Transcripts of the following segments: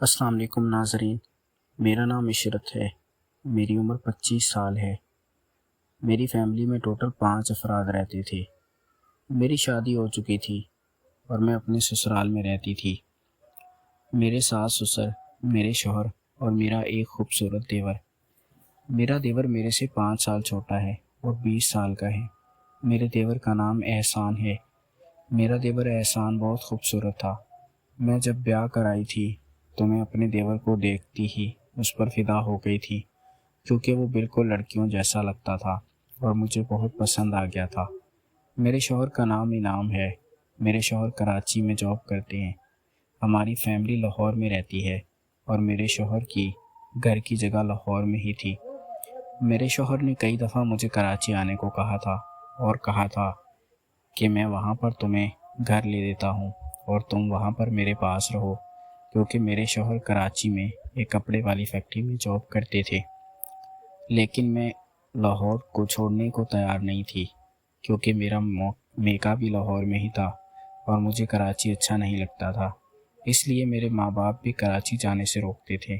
السلام علیکم ناظرین، میرا نام عشرت ہے۔ میری عمر 25 سال ہے۔ میری فیملی میں ٹوٹل 5 افراد رہتے تھے۔ میری شادی ہو چکی تھی اور میں اپنے سسرال میں رہتی تھی۔ میرے ساس سسر، میرے شوہر اور میرا ایک خوبصورت دیور۔ میرا دیور میرے سے 5 سال چھوٹا ہے اور 20 سال کا ہے۔ میرے دیور کا نام احسان ہے۔ میرا دیور احسان بہت خوبصورت تھا۔ میں جب بیاہ کرائی تھی تو میں اپنے دیور کو دیکھتی ہی اس پر فدا ہو گئی تھی، کیونکہ وہ بالکل لڑکیوں جیسا لگتا تھا اور مجھے بہت پسند آ گیا تھا۔ میرے شوہر کا نام انعام ہے۔ میرے شوہر کراچی میں جاب کرتے ہیں۔ ہماری فیملی لاہور میں رہتی ہے اور میرے شوہر کی گھر کی جگہ لاہور میں ہی تھی۔ میرے شوہر نے کئی دفعہ مجھے کراچی آنے کو کہا تھا اور کہا تھا کہ میں وہاں پر تمہیں گھر لے دیتا ہوں اور تم وہاں پر میرے پاس رہو، کیونکہ میرے شوہر کراچی میں ایک کپڑے والی فیکٹری میں جاب کرتے تھے۔ لیکن میں لاہور کو چھوڑنے کو تیار نہیں تھی، کیونکہ میرا میکا بھی لاہور میں ہی تھا اور مجھے کراچی اچھا نہیں لگتا تھا۔ اس لیے میرے ماں باپ بھی کراچی جانے سے روکتے تھے،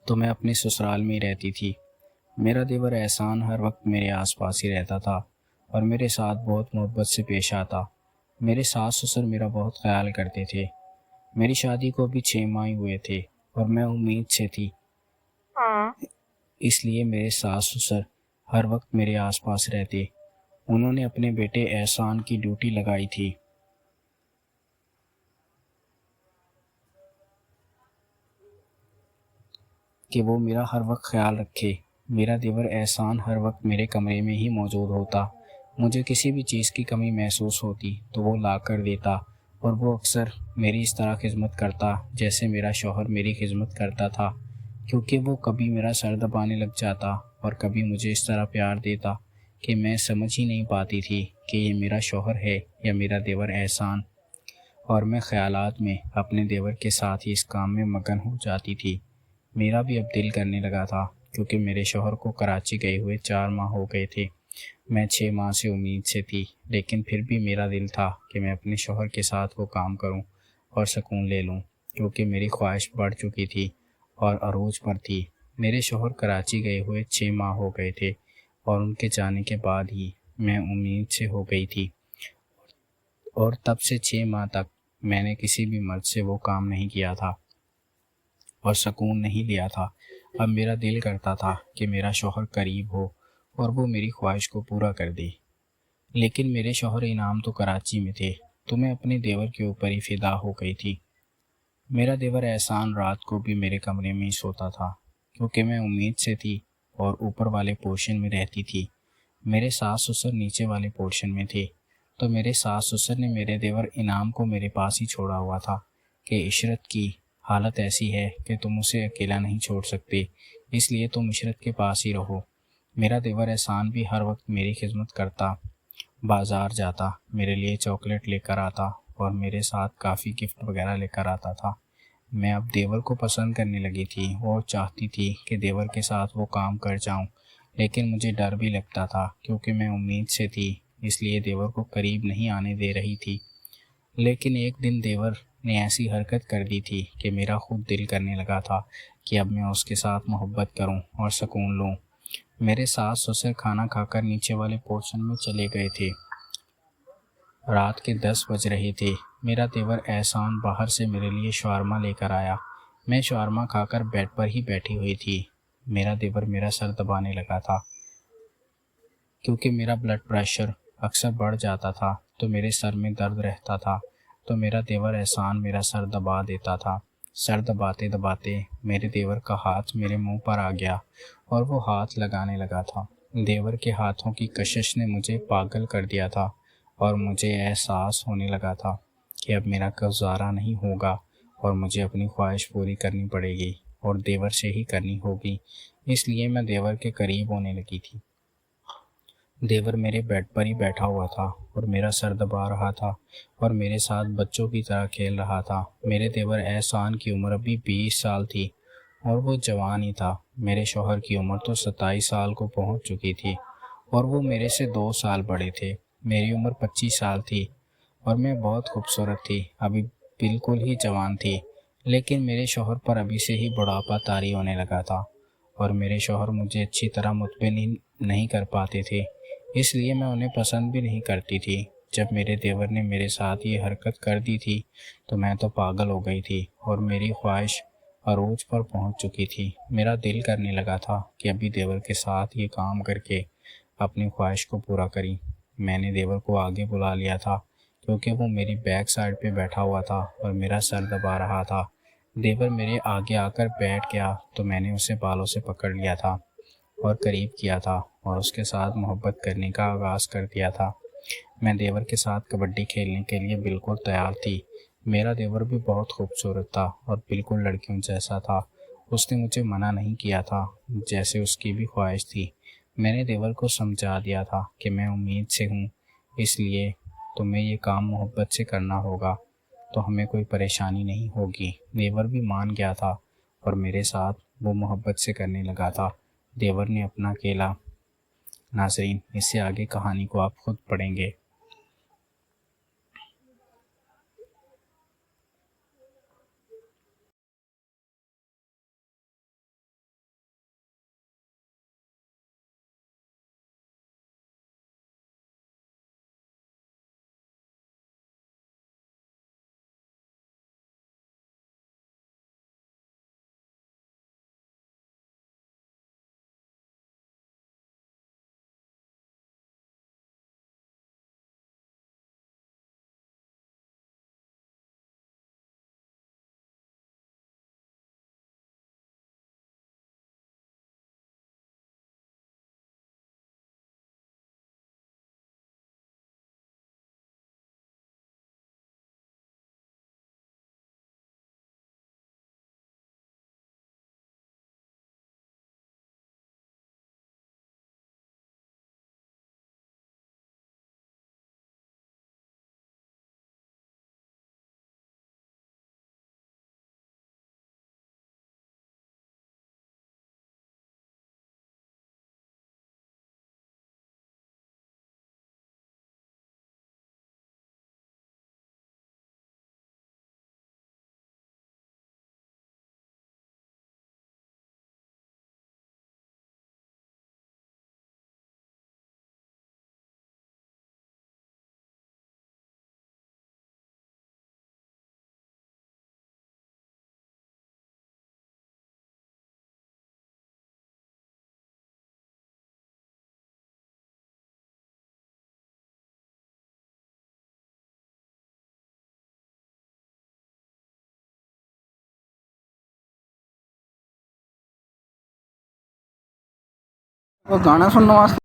تو میں اپنے سسرال میں ہی رہتی تھی۔ میرا دیور احسان ہر وقت میرے آس پاس ہی رہتا تھا اور میرے ساتھ بہت محبت سے پیش آتا۔ میرے ساس سسر میرا بہت خیال کرتے تھے۔ میری شادی کو بھی 6 ماہ ہی ہوئے تھے اور میں امید سے تھی، اس لیے میرے ساس سسر ہر وقت میرے آس پاس رہتے۔ انہوں نے اپنے بیٹے احسان کی ڈیوٹی لگائی تھی کہ وہ میرا ہر وقت خیال رکھے۔ میرا دیور احسان ہر وقت میرے کمرے میں ہی موجود ہوتا۔ مجھے کسی بھی چیز کی کمی محسوس ہوتی تو وہ لا کر دیتا، اور وہ اکثر میری اس طرح خدمت کرتا جیسے میرا شوہر میری خدمت کرتا تھا، کیونکہ وہ کبھی میرا سر دبانے لگ جاتا اور کبھی مجھے اس طرح پیار دیتا کہ میں سمجھ ہی نہیں پاتی تھی کہ یہ میرا شوہر ہے یا میرا دیور احسان، اور میں خیالات میں اپنے دیور کے ساتھ ہی اس کام میں مگن ہو جاتی تھی۔ میرا بھی اب دل کرنے لگا تھا، کیونکہ میرے شوہر کو کراچی گئے ہوئے 4 ماہ ہو گئے تھے۔ میں 6 ماہ سے امید سے تھی، لیکن پھر بھی میرا دل تھا کہ میں اپنے شوہر کے ساتھ وہ کام کروں اور سکون لے لوں، کیونکہ میری خواہش بڑھ چکی تھی اور عروج پر تھی۔ میرے شوہر کراچی گئے ہوئے 6 ماہ ہو گئے تھے اور ان کے جانے کے بعد ہی میں امید سے ہو گئی تھی، اور تب سے 6 ماہ تک میں نے کسی بھی مرد سے وہ کام نہیں کیا تھا اور سکون نہیں لیا تھا۔ اب میرا دل کرتا تھا کہ میرا شوہر قریب ہو اور وہ میری خواہش کو پورا کر دے، لیکن میرے شوہر انعام تو کراچی میں تھے، تو میں اپنے دیور کے اوپر ہی فدا ہو گئی تھی۔ میرا دیور احسان رات کو بھی میرے کمرے میں ہی سوتا تھا، کیونکہ میں امید سے تھی اور اوپر والے پورشن میں رہتی تھی۔ میرے ساس سسر نیچے والے پورشن میں تھے، تو میرے ساس سسر نے میرے دیور انعام کو میرے پاس ہی چھوڑا ہوا تھا کہ عشرت کی حالت ایسی ہے کہ تم اسے اکیلا نہیں چھوڑ سکتے، اس لیے تم عشرت کے پاس ہی رہو۔ میرا دیور احسان بھی ہر وقت میری خدمت کرتا، بازار جاتا، میرے لیے چاکلیٹ لے کر آتا اور میرے ساتھ کافی گفٹ وغیرہ لے کر آتا تھا۔ میں اب دیور کو پسند کرنے لگی تھی اور چاہتی تھی کہ دیور کے ساتھ وہ کام کر جاؤں، لیکن مجھے ڈر بھی لگتا تھا، کیونکہ میں امید سے تھی، اس لیے دیور کو قریب نہیں آنے دے رہی تھی۔ لیکن ایک دن دیور نے ایسی حرکت کر دی تھی کہ میرا خود دل کرنے لگا تھا کہ اب میں اس کے ساتھ محبت کروں اور سکون لوں۔ میرے ساس سسر کھانا کھا کر نیچے والے پورشن میں چلے گئے تھے۔ رات کے 10 بج رہے تھے۔ میرا دیور احسان باہر سے میرے لیے شاورما لے کر آیا۔ میں شاورما کھا کر بیڈ پر ہی بیٹھی ہوئی تھی۔ میرا دیور میرا سر دبانے لگا تھا، کیونکہ میرا بلڈ پریشر اکثر بڑھ جاتا تھا تو میرے سر میں درد رہتا تھا، تو میرا دیور احسان میرا سر دبا دیتا تھا۔ سر دباتے دباتے میرے دیور کا ہاتھ میرے منہ پر آ گیا اور وہ ہاتھ لگانے لگا تھا۔ دیور کے ہاتھوں کی کشش نے مجھے پاگل کر دیا تھا اور مجھے احساس ہونے لگا تھا کہ اب میرا گزارا نہیں ہوگا اور مجھے اپنی خواہش پوری کرنی پڑے گی اور دیور سے ہی کرنی ہوگی۔ اس لیے میں دیور کے قریب ہونے لگی تھی۔ دیور میرے بیڈ پر ہی بیٹھا ہوا تھا اور میرا سر دبا رہا تھا اور میرے ساتھ بچوں کی طرح کھیل رہا تھا۔ میرے دیور احسان کی عمر ابھی 20 سال تھی اور وہ جوان ہی تھا۔ میرے شوہر کی عمر تو 27 سال کو پہنچ چکی تھی اور وہ میرے سے 2 سال بڑے تھے۔ میری عمر 25 سال تھی اور میں بہت خوبصورت تھی، ابھی بالکل ہی جوان تھی، لیکن میرے شوہر پر ابھی سے ہی بڑھاپا طاری ہونے لگا تھا اور میرے شوہر مجھے اچھی طرح مطمئن نہیں کر پاتے تھے، اس لیے میں انہیں پسند بھی نہیں کرتی تھی۔ جب میرے دیور نے میرے ساتھ یہ حرکت کر دی تھی تو میں تو پاگل ہو گئی تھی اور میری خواہش عروج پر پہنچ چکی تھی۔ میرا دل کرنے لگا تھا کہ ابھی دیور کے ساتھ یہ کام کر کے اپنی خواہش کو پورا کری۔ میں نے دیور کو آگے بلا لیا تھا کیونکہ وہ میری بیک سائڈ پہ بیٹھا ہوا تھا اور میرا سر دبا رہا تھا۔ دیور میرے آگے آ کر بیٹھ گیا تو میں نے اسے بالوں سے پکڑ لیا تھا اور قریب کیا تھا اور اس کے ساتھ محبت کرنے کا آغاز کر دیا تھا۔ میں دیور کے ساتھ کبڈی کھیلنے کے لیے بالکل تیار تھی۔ میرا دیور بھی بہت خوبصورت تھا اور بالکل لڑکیوں جیسا تھا۔ اس نے مجھے منع نہیں کیا تھا جیسے اس کی بھی خواہش تھی۔ میں نے دیور کو سمجھا دیا تھا کہ میں امید سے ہوں، اس لیے تمہیں یہ کام محبت سے کرنا ہوگا تو ہمیں کوئی پریشانی نہیں ہوگی۔ دیور بھی مان گیا تھا اور میرے ساتھ وہ محبت سے کرنے لگا تھا۔ دیور نے اپنا کھیلا۔ ناظرین، اس سے آگے کہانی کو آپ خود پڑھیں گے۔ وہ گانا سننا واسطے